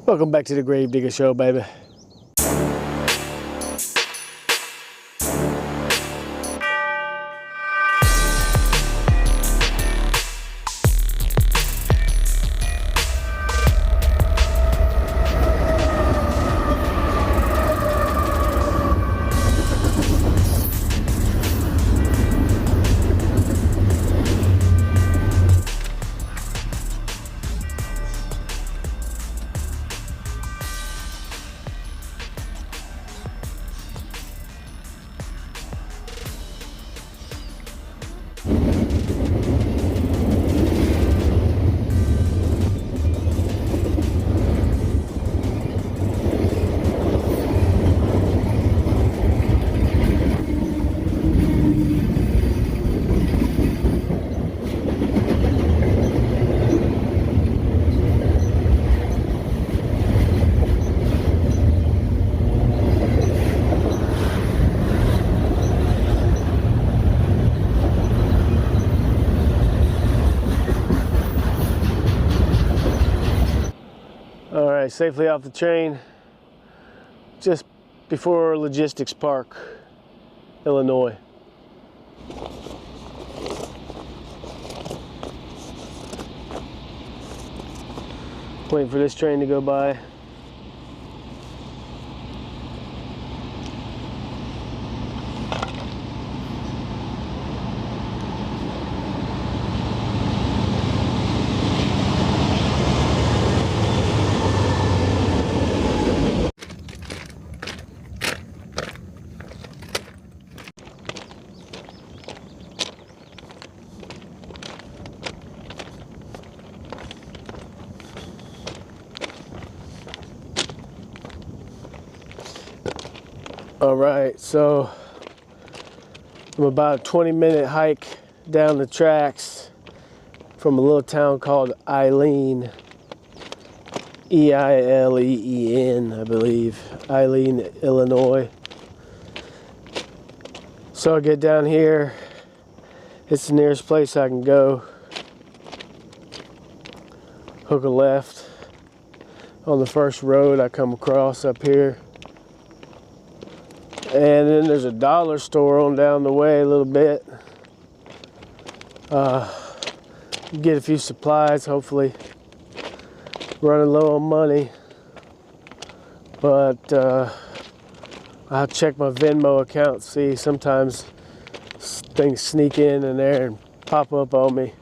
Welcome back to the Grave Digga Show, baby. Safely off the train, just before Logistics Park, Illinois. Waiting for this train to go by. All right, so I'm about a 20-minute hike down the tracks from a little town called Highline, E-I-L-E-E-N, I believe, Highline, Illinois. So I get down here, it's the nearest place I can go. Hook a left on the first road I come across up here. And then there's a dollar store on down the way a little bit. Get a few supplies, hopefully. Running low on money. But I'll check my Venmo account, see sometimes things sneak in there and pop up on me.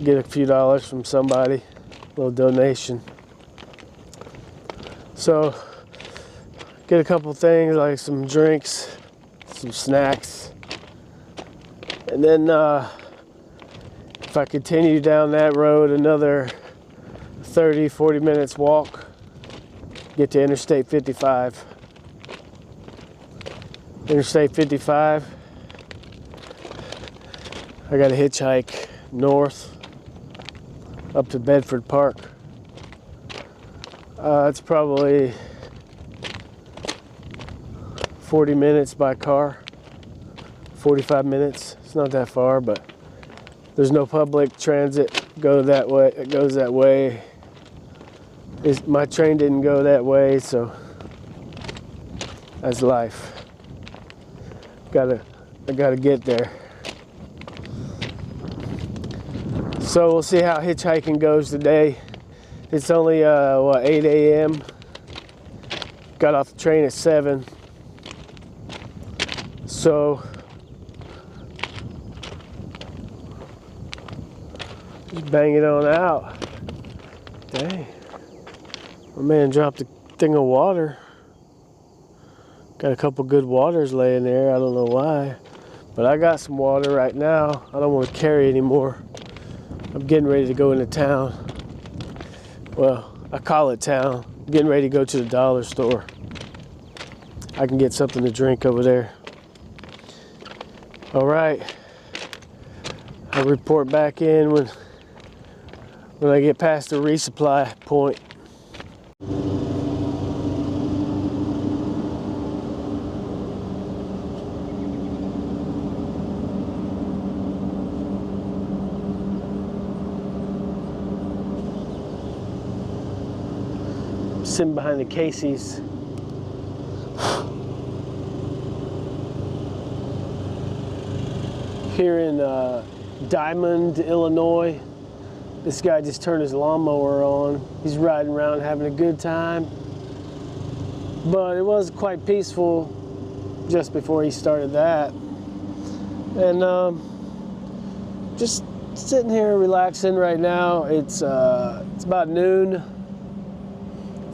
Get a few dollars from somebody, a little donation. So get a couple things like some drinks, some snacks, and then if I continue down that road another 30-40 minutes walk, get to Interstate 55. Interstate 55, I got to hitchhike north up to Bedford Park. It's probably 40 minutes by car, 45 minutes. It's not that far, but there's no public transit goes that way. My train didn't go that way, so that's life. I gotta get there. So we'll see how hitchhiking goes today. It's only 8 a.m. Got off the train at 7. So just bang it on out. Dang. My man dropped a thing of water. Got a couple good waters laying there. I don't know why. But I got some water right now. I don't want to carry anymore. I'm getting ready to go into town. Well, I call it town. I'm getting ready to go to the dollar store. I can get something to drink over there. All right, I'll report back in when I get past the resupply point. sitting behind the Casey's. Here in Diamond, Illinois. This guy just turned his lawnmower on. He's riding around having a good time. But it was quite peaceful just before he started that. And just sitting here relaxing right now. It's about noon.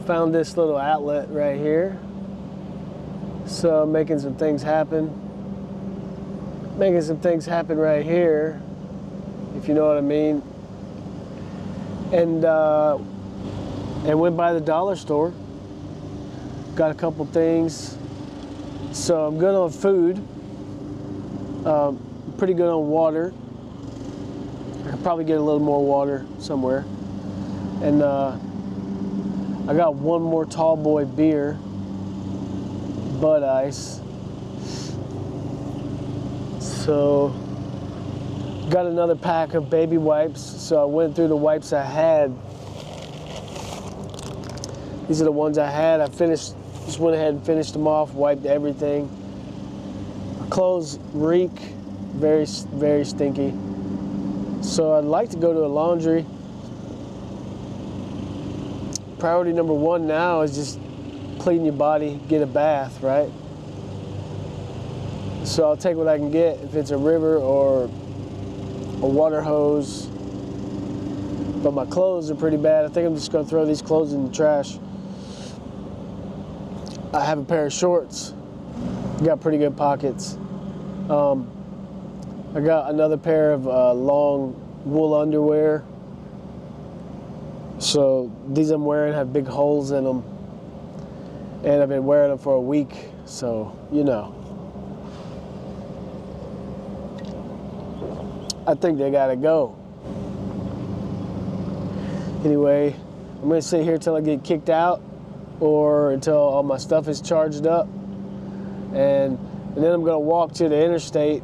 Found this little outlet right here. So making some things happen. Making some things happen right here, if you know what I mean. And went by the dollar store. Got a couple things. So I'm good on food. Pretty good on water. I could probably get a little more water somewhere. And I got one more tall boy beer, Bud Ice. So got another pack of baby wipes. So I went through the wipes I had. These are the ones I had. I finished, just went ahead and finished them off, wiped everything. Clothes reek, very, very stinky. So I'd like to go to a laundry. Priority number one now is just clean your body, get a bath, right? So I'll take what I can get, if it's a river or a water hose. But my clothes are pretty bad. I think I'm just gonna throw these clothes in the trash. I have a pair of shorts. Got pretty good pockets. I got another pair of long wool underwear. So these I'm wearing have big holes in them. And I've been wearing them for a week, so you know. I think they gotta go. Anyway, I'm gonna sit here till I get kicked out or until all my stuff is charged up. And then I'm gonna walk to the interstate.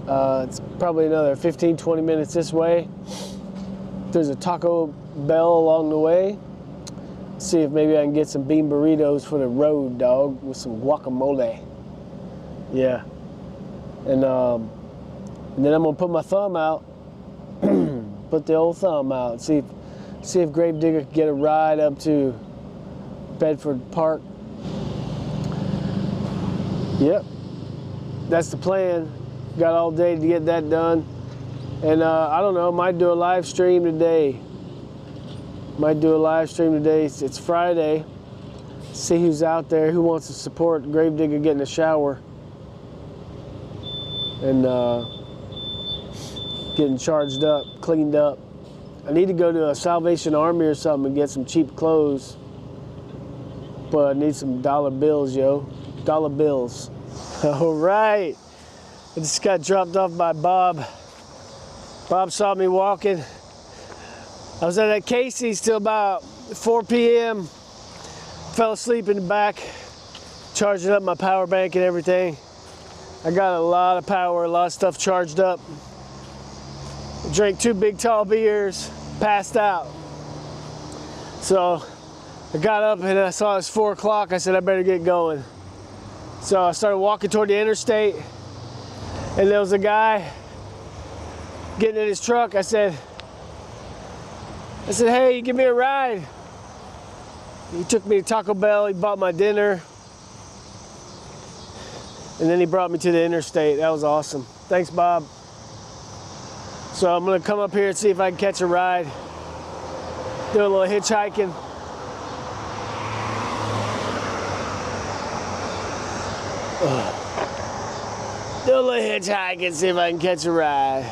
It's probably another 15-20 minutes this way. There's a Taco Bell along the way. See if maybe I can get some bean burritos for the road, dog, with some guacamole. Yeah. And then I'm gonna put my thumb out, put the old thumb out, and see if Grave Digga can get a ride up to Bedford Park. Yep, that's the plan. Got all day to get that done. And I don't know, might do a live stream today. It's Friday. See who's out there, who wants to support Grave Digga getting a shower. And getting charged up, cleaned up. I need to go to a Salvation Army or something and get some cheap clothes. But I need some dollar bills, yo. Dollar bills. All right. I just got dropped off by Bob. Bob saw me walking. I was at that Casey's till about 4 p.m. Fell asleep in the back, charging up my power bank and everything. I got a lot of power, a lot of stuff charged up. Drank 2 big tall beers, passed out. So I got up and I saw it was 4 o'clock. I said, I better get going. So I started walking toward the interstate, and there was a guy getting in his truck. I said, hey, give me a ride. He took me to Taco Bell, he bought my dinner, and then he brought me to the interstate. That was awesome. Thanks, Bob. So I'm gonna come up here and see if I can catch a ride. Do a little hitchhiking. Do a little hitchhiking, see if I can catch a ride.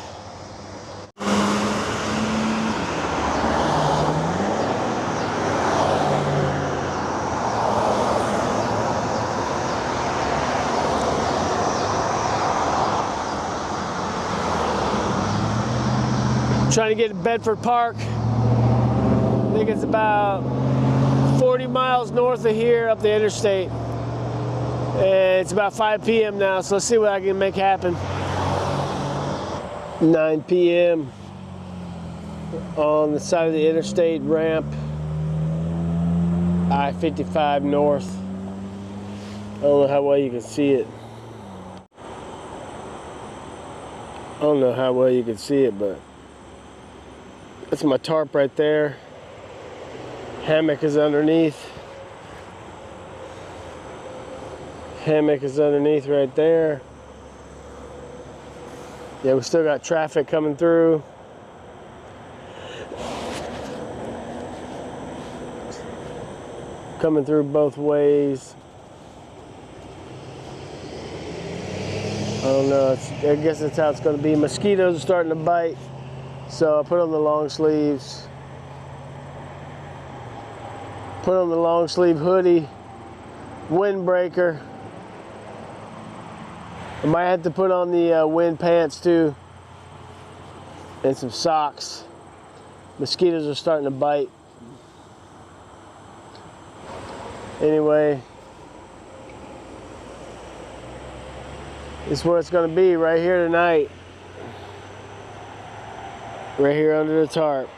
Trying to get to Bedford Park. I think it's about 40 miles north of here up the interstate. And it's about 5 p.m. now, so let's see what I can make happen. 9 p.m. on the side of the interstate ramp. I-55 north. I don't know how well you can see it. I don't know how well you can see it, but that's my tarp right there. Hammock is underneath. Hammock is underneath right there. Yeah, we still got traffic coming through. Coming through both ways. I don't know, I guess that's how it's going to be. Mosquitoes are starting to bite, so I put on the long sleeves. Put on the long sleeve hoodie, windbreaker. I might have to put on the wind pants too, and some socks. Mosquitoes are starting to bite. Anyway, this is where it's going to be, right here tonight. Right here under the tarp.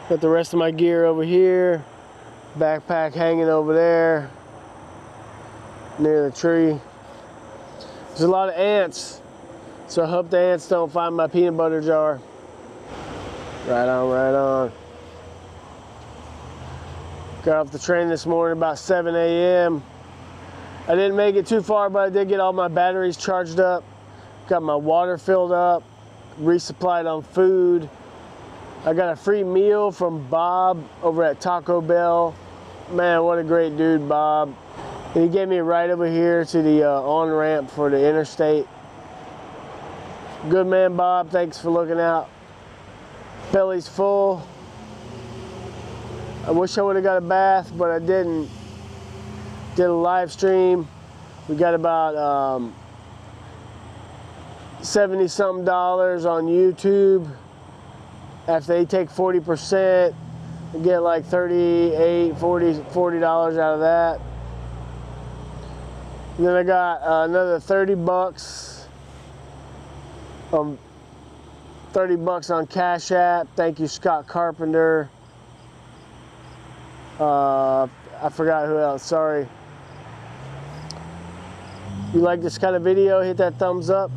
Got the rest of my gear over here. Backpack hanging over there near the tree. There's a lot of ants, so I hope the ants don't find my peanut butter jar. Right on, right on. Got off the train this morning about 7 a.m. I didn't make it too far, but I did get all my batteries charged up. Got my water filled up, resupplied on food. I got a free meal from Bob over at Taco Bell. Man, what a great dude, Bob. And he gave me a ride over here to the on-ramp for the interstate. Good man, Bob. Thanks for looking out. Belly's full. I wish I would have got a bath, but I didn't. Did a live stream. We got about $70-something on YouTube. After they take 40%, we get like $38, $40 out of that. And then I got another 30 bucks. 30 bucks on Cash App. Thank you, Scott Carpenter. I forgot who else, sorry. If you like this kind of video, hit that thumbs up.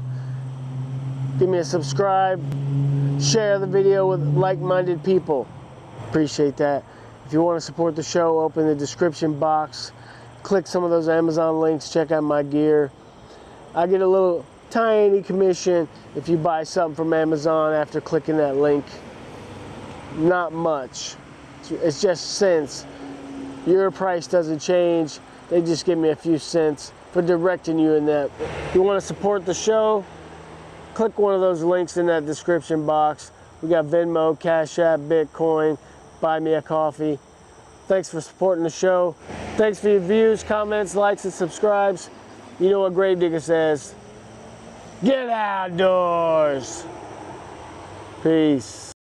Give me a subscribe. Share the video with like-minded people. Appreciate that. If you want to support the show, open the description box. Click some of those Amazon links. Check out my gear. I get a little tiny commission if you buy something from Amazon after clicking that link. Not much. It's just cents. Your price doesn't change. They just give me a few cents for directing you in that. If you want to support the show, click one of those links in that description box. We got Venmo, Cash App, Bitcoin, buy me a coffee. Thanks for supporting the show. Thanks for your views, comments, likes, and subscribes. You know what Grave Digga says. Get outdoors. Peace.